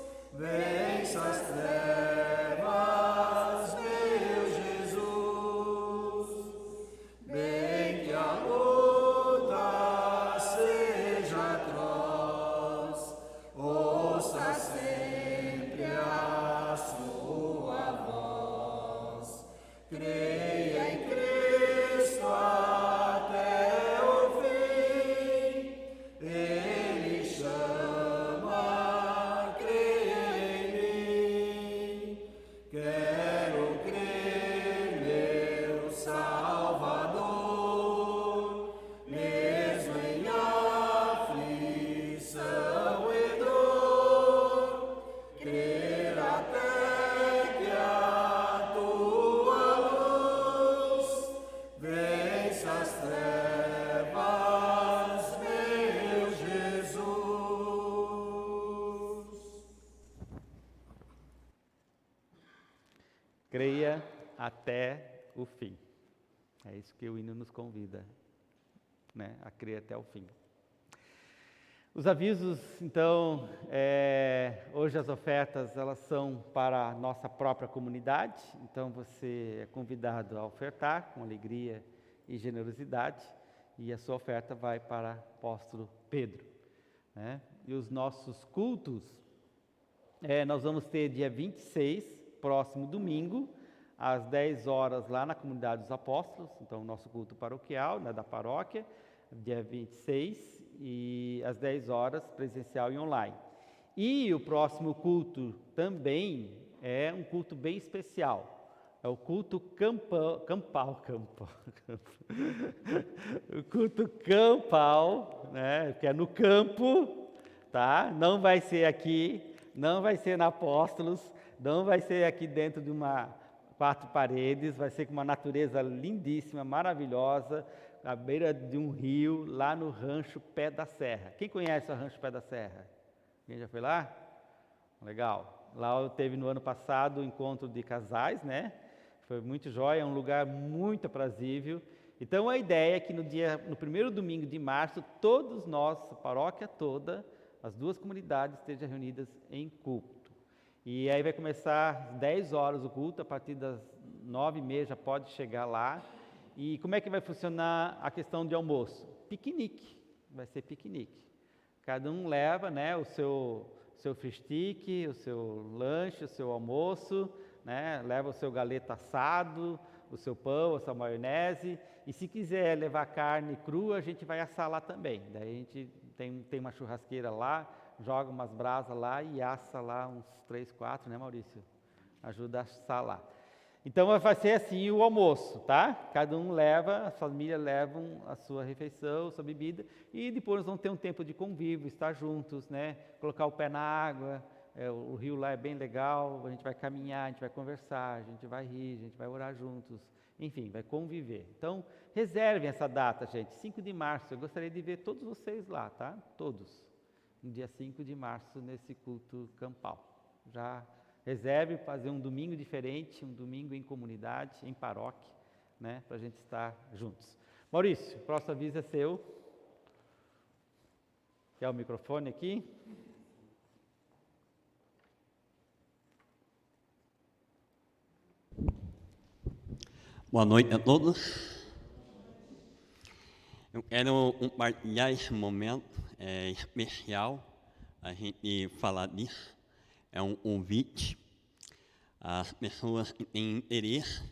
creia até o fim. É isso que o hino nos convida, né? A crer até o fim. Os avisos, então, hoje as ofertas, elas são para a nossa própria comunidade, então você é convidado a ofertar com alegria e generosidade, e a sua oferta vai para o apóstolo Pedro, né? E os nossos cultos, nós vamos ter dia 26, próximo domingo, às 10 horas lá na Comunidade dos Apóstolos, então o nosso culto paroquial, né, da paróquia, dia 26, e às 10 horas, presencial e online. E o próximo culto também é um culto bem especial. É o culto campal. O culto campal, né? Que é no campo, tá? Não vai ser aqui, não vai ser na Apóstolos, não vai ser aqui dentro de quatro paredes, vai ser com uma natureza lindíssima, maravilhosa, à beira de um rio, lá no Rancho Pé da Serra. Quem conhece o Rancho Pé da Serra? Quem já foi lá? Legal. Lá teve no ano passado o encontro de casais, né? Foi muito jóia, é um lugar muito aprazível. Então a ideia é que no primeiro domingo de março, todos nós, a paróquia toda, as duas comunidades estejam reunidas em culto. E aí vai começar às 10 horas o culto, a partir das 9h30 já pode chegar lá. E como é que vai funcionar a questão de almoço? Piquenique, vai ser piquenique. Cada um leva, né, o seu fish stick, o seu lanche, o seu almoço, né, leva o seu galeto assado, o seu pão, a sua maionese. E se quiser levar carne crua, a gente vai assar lá também. Daí a gente tem uma churrasqueira lá, joga umas brasas lá e assa lá uns 3, 4, né, Maurício? Ajuda a assar lá. Então vai ser assim o almoço, tá? Cada um leva, as famílias levam a sua refeição, a sua bebida, e depois nós vamos ter um tempo de convívio, estar juntos, né? Colocar o pé na água, o rio lá é bem legal, a gente vai caminhar, a gente vai conversar, a gente vai rir, a gente vai orar juntos, enfim, vai conviver. Então, reservem essa data, gente, 5 de março, eu gostaria de ver todos vocês lá, tá? Todos, no dia 5 de março, nesse culto campal. Já reserve fazer um domingo diferente, um domingo em comunidade, em paróquia, né, para a gente estar juntos. Maurício, o próximo aviso é seu. Quer o microfone aqui?
Boa noite a todos. Eu quero compartilhar esse momento especial, a gente falar disso. É um convite às pessoas que têm interesse.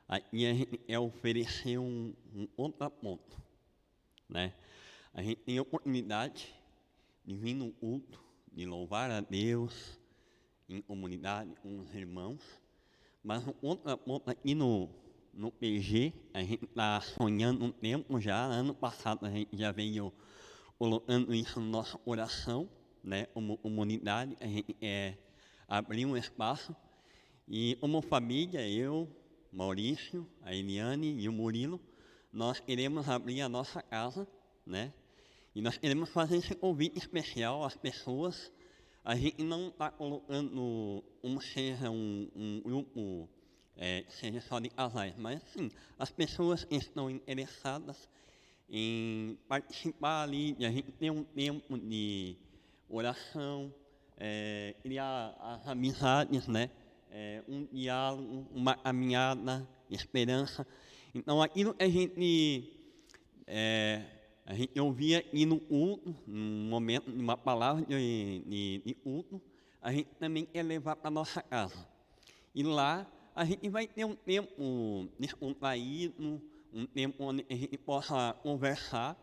Aqui a gente quer oferecer um contraponto, né? A gente tem a oportunidade de vir no culto, de louvar a Deus em comunidade com os irmãos, mas o contraponto aqui no PG, a gente está sonhando um tempo já. Ano passado a gente já veio colocando isso no nosso coração, né? Como comunidade, a gente abrir um espaço e como família, eu, Maurício, a Eliane e o Murilo, nós queremos abrir a nossa casa, né? E nós queremos fazer esse convite especial às pessoas. A gente não está colocando seja um grupo, seja só de casais, mas sim, as pessoas que estão interessadas em participar ali, e a gente ter um tempo de oração, criar as amizades, né? Um diálogo, uma caminhada, esperança. Então, aquilo que a gente ouvia aqui no culto, num momento, numa palavra de culto, a gente também quer levar para a nossa casa. E lá, a gente vai ter um tempo descontraído, um tempo onde a gente possa conversar,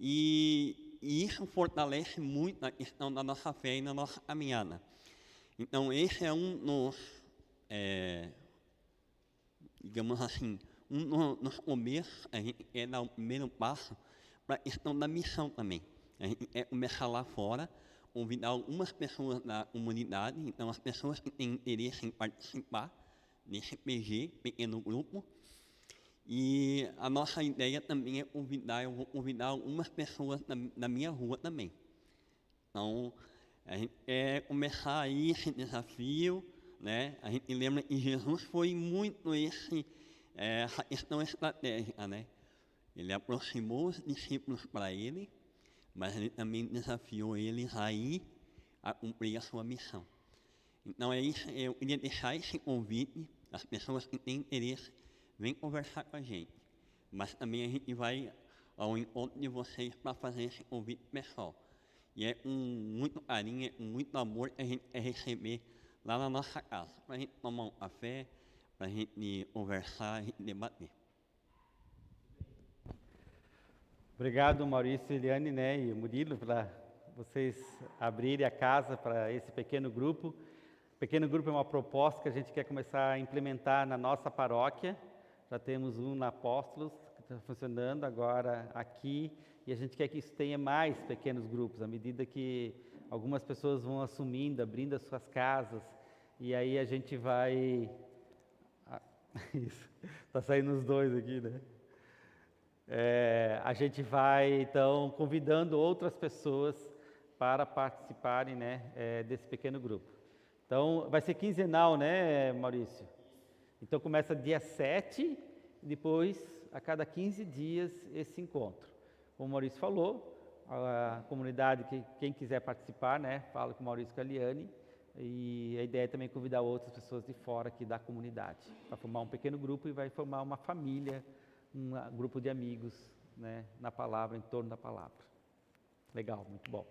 e isso fortalece muito a questão da nossa fé e da nossa caminhada. Então, esse é um dos, digamos assim, nos começos, a gente quer dar o primeiro passo para a questão da missão também. A gente quer começar lá fora, convidar algumas pessoas da comunidade, então as pessoas que têm interesse em participar nesse PG, pequeno grupo. E a nossa ideia também é eu vou convidar algumas pessoas da minha rua também. Então, a gente quer começar aí esse desafio, né? A gente lembra que Jesus foi muito essa questão estratégica, né? Ele aproximou os discípulos para ele, mas ele também desafiou eles a ir a cumprir a sua missão. Então é isso, eu queria deixar esse convite, as pessoas que têm interesse, vêm conversar com a gente. Mas também a gente vai ao encontro de vocês para fazer esse convite pessoal. E é com muito carinho, é com muito amor que a gente quer receber lá na nossa casa, para a gente tomar um café, para a gente conversar, a gente debater.
Obrigado, Maurício, Eliane, né, e Murilo, para vocês abrirem a casa para esse pequeno grupo. O pequeno grupo é uma proposta que a gente quer começar a implementar na nossa paróquia. Já temos um na Apóstolos, que está funcionando agora aqui, e a gente quer que isso tenha mais pequenos grupos, à medida que algumas pessoas vão assumindo, abrindo as suas casas, e aí a gente vai... Isso, está saindo os dois aqui, né? A gente vai, então, convidando outras pessoas para participarem, né, desse pequeno grupo. Então, vai ser quinzenal, né, Maurício? Então, começa dia 7, depois, a cada 15 dias, esse encontro. Como o Maurício falou, a comunidade, quem quiser participar, né, fala com o Maurício Caliani, e a ideia é também convidar outras pessoas de fora aqui da comunidade, para formar um pequeno grupo e vai formar uma família, um grupo de amigos, né, na palavra, em torno da palavra. Legal, muito bom.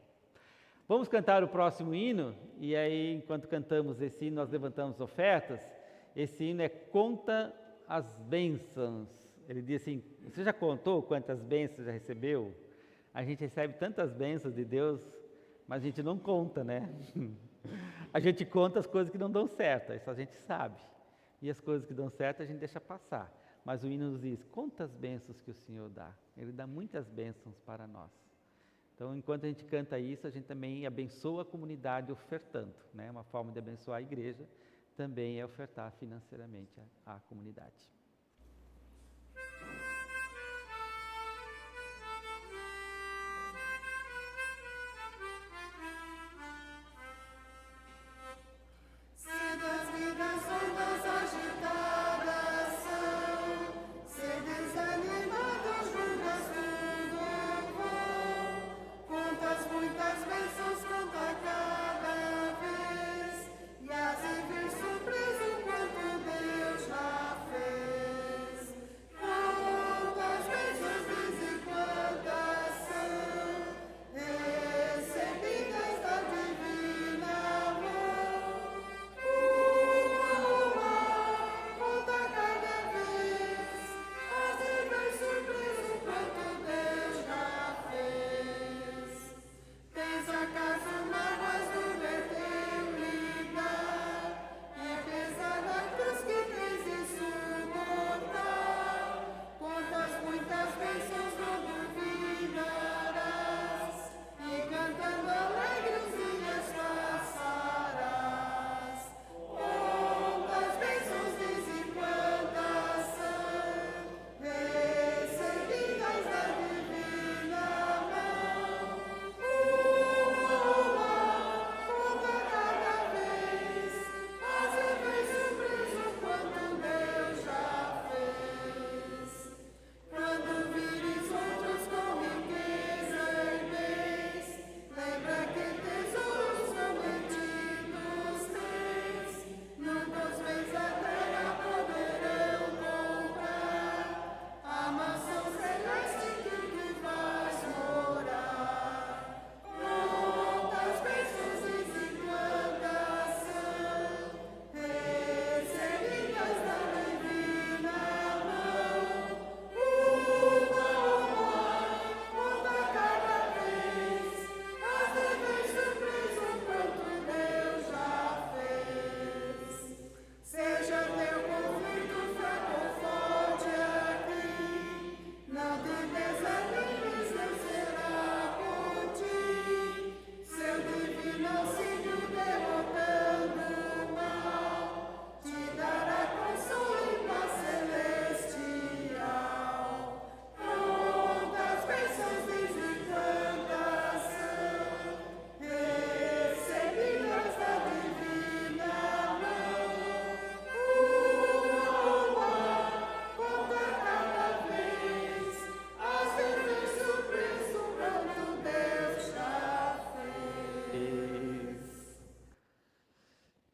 Vamos cantar o próximo hino, e aí, enquanto cantamos esse hino, nós levantamos ofertas. Esse hino é Conta as Bênçãos. Ele diz assim, você já contou quantas bênçãos já recebeu? A gente recebe tantas bênçãos de Deus, mas a gente não conta, né? A gente conta as coisas que não dão certo, isso a gente sabe. E as coisas que dão certo a gente deixa passar. Mas o hino nos diz, quantas bênçãos que o Senhor dá. Ele dá muitas bênçãos para nós. Então, enquanto a gente canta isso, a gente também abençoa a comunidade ofertando, né? Uma forma de abençoar a igreja também é ofertar financeiramente à comunidade.
Surpreso quanto Deus já fez.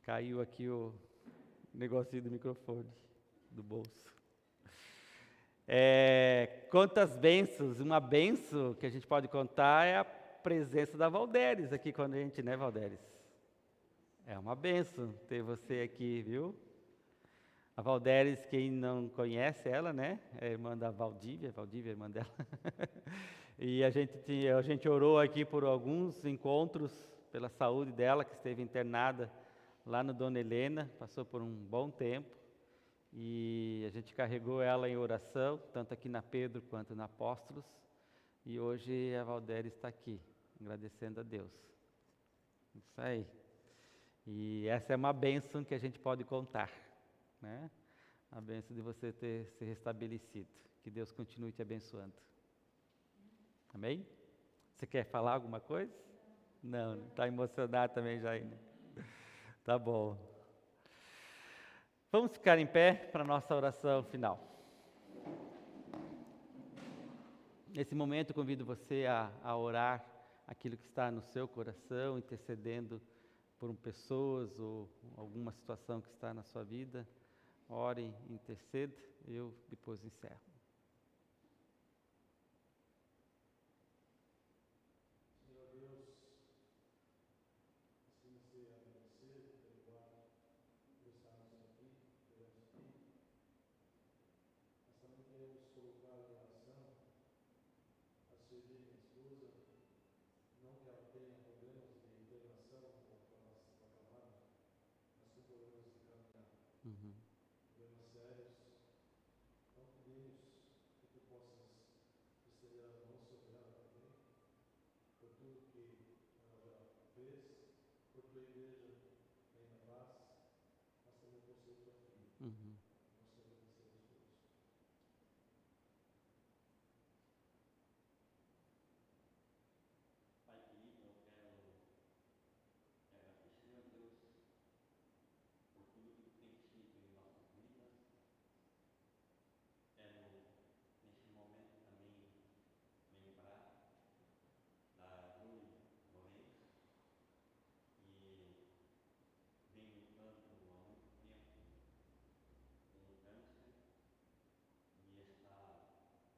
Caiu aqui o negocinho do microfone, do bolso. Quantas bênçãos, uma bênção que a gente pode contar é a presença da Valderes aqui com a gente, né, Valderes? É uma bênção ter você aqui, viu? A Valderes, quem não conhece ela, né, é irmã da Valdívia é irmã dela. E a gente orou aqui por alguns encontros, pela saúde dela, que esteve internada lá no Dona Helena, passou por um bom tempo. E a gente carregou ela em oração, tanto aqui na Pedro quanto na Apóstolos. E hoje a Valdéria está aqui, agradecendo a Deus. Isso aí. E essa é uma bênção que a gente pode contar, né? A bênção de você ter se restabelecido. Que Deus continue te abençoando. Amém? Você quer falar alguma coisa? Não, está emocionado também já ainda. Tá bom. Vamos ficar em pé para a nossa oração final. Nesse momento, convido você a orar aquilo que está no seu coração, intercedendo por pessoas ou alguma situação que está na sua vida. Ore, interceda, eu depois encerro.
Senhor Deus, nós queremos te agradecer pelo fato de estarmos aqui perante ti. Nós também queremos colocar em oração a Sueli, minha esposa, não que ela tenha problemas de internação, como nós acabamos, mas com problemas de caminhar, problemas sérios. Então pedimos que tu possas estender as mãos sobre ela também, por tudo que ela já fez, por tua igreja ainda faz, mas também por ser tua filha. Nós te agradecemos por isso.
Pai querido, eu quero agradecer a Deus por tudo que tu tem feito em nossas vidas. Quero, nesse momento, também lembrar da Júlia Lourenço, que vem lutando há muito tempo com o câncer e está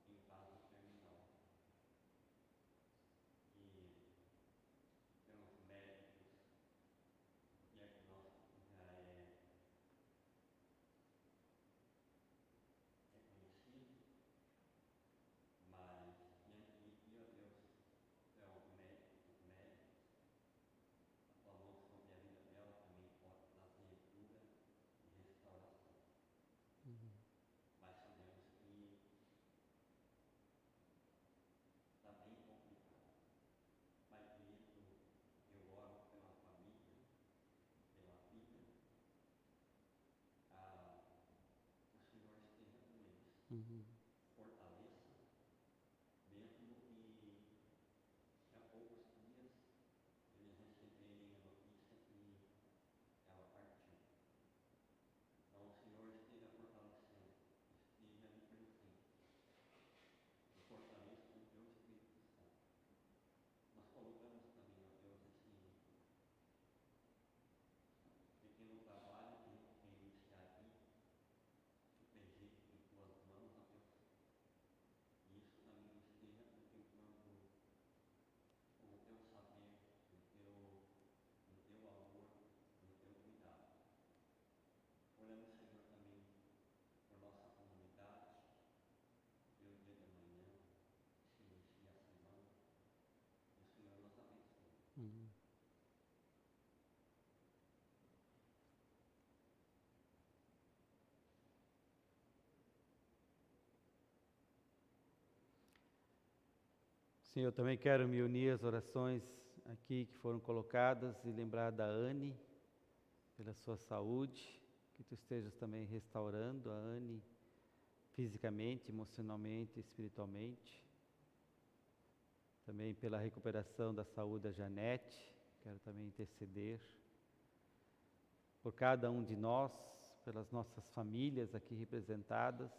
em fase terminal. E pelos médicos, o diagnóstico já é reconhecido, mas diante de ti, ó Deus, tu é o médico dos médicos, a tua mão sobre a vida dela também pode trazer cura e restauração. Mas sabemos que está bem complicado. Pai querido, eu oro pela família, pela filha, o Senhor esteja com eles. Fortaleça, mesmo que há poucos dias eles receberem a notícia que ela partiu. Então o Senhor esteja fortalecendo, esteja ali presente, e fortaleça com o teu Espírito Santo. Nós colocamos também, ó Deus, esse pequeno trabalho que a gente quer iniciar aqui, o PG em tuas mãos, ó Deus. E isso também esteja contemplando com o teu saber, no teu amor, no teu cuidado. Oramos, Senhor, também por nossa comunidade, pelo dia de amanhã, que se inicia a semana, e o Senhor nos abençoe.
Sim, eu também quero me unir às orações aqui que foram colocadas e lembrar da Anne, pela sua saúde, que tu estejas também restaurando a Anne fisicamente, emocionalmente, espiritualmente. Também pela recuperação da saúde da Janete, quero também interceder. Por cada um de nós, pelas nossas famílias aqui representadas,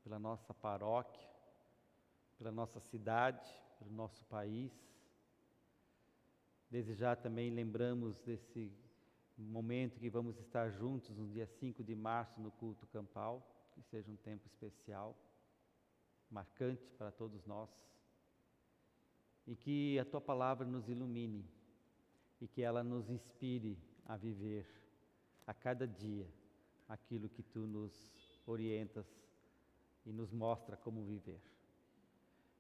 pela nossa paróquia, pela nossa cidade, pelo nosso país. Desde já também lembramos desse momento que vamos estar juntos no dia 5 de março no culto campal, que seja um tempo especial, marcante para todos nós, e que a Tua palavra nos ilumine e que ela nos inspire a viver a cada dia aquilo que Tu nos orientas e nos mostra como viver.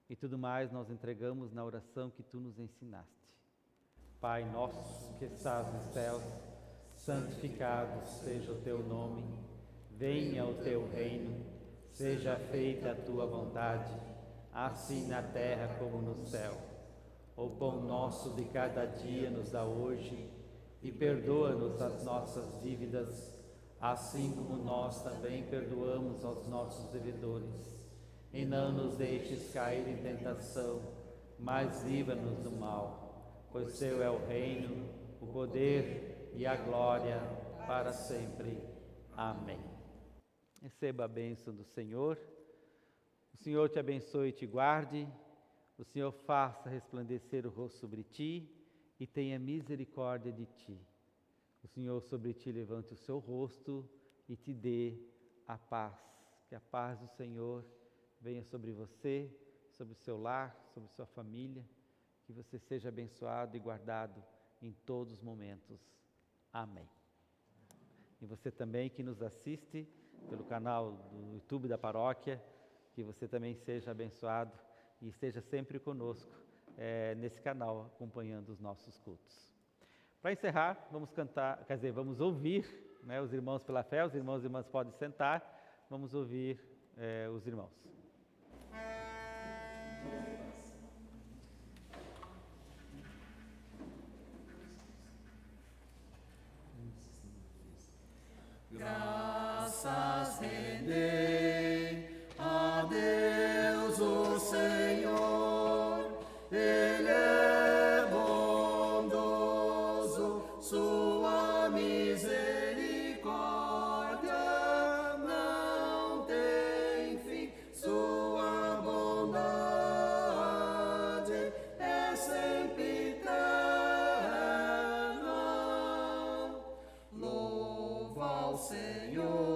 E tudo mais nós entregamos na oração que Tu nos ensinaste. Pai nosso que estás nos céus, santificado seja o Teu nome, venha o Teu reino, seja feita a Tua vontade, assim na terra como no céu. O pão nosso de cada dia nos dá hoje, e perdoa-nos as nossas dívidas, assim como nós também perdoamos aos nossos devedores. E não nos deixes cair em tentação, mas livra-nos do mal, pois Teu é o reino, o poder e a glória para sempre. Amém. Receba a bênção do Senhor. O Senhor te abençoe e te guarde. O Senhor faça resplandecer o rosto sobre ti e tenha misericórdia de ti. O Senhor sobre ti levante o seu rosto e te dê a paz. Que a paz do Senhor venha sobre você, sobre o seu lar, sobre sua família. Que você seja abençoado e guardado em todos os momentos. Amém. E você também que nos assiste pelo canal do YouTube da paróquia, que você também seja abençoado e esteja sempre conosco nesse canal, acompanhando os nossos cultos. Para encerrar, vamos ouvir, né, os irmãos pela fé. Os irmãos e irmãs podem sentar, vamos ouvir os irmãos.
Graças rendei a Deus o Senhor, Ele é bondoso, sua misericórdia não tem fim, sua bondade é sempre eterna. Louva ao Senhor.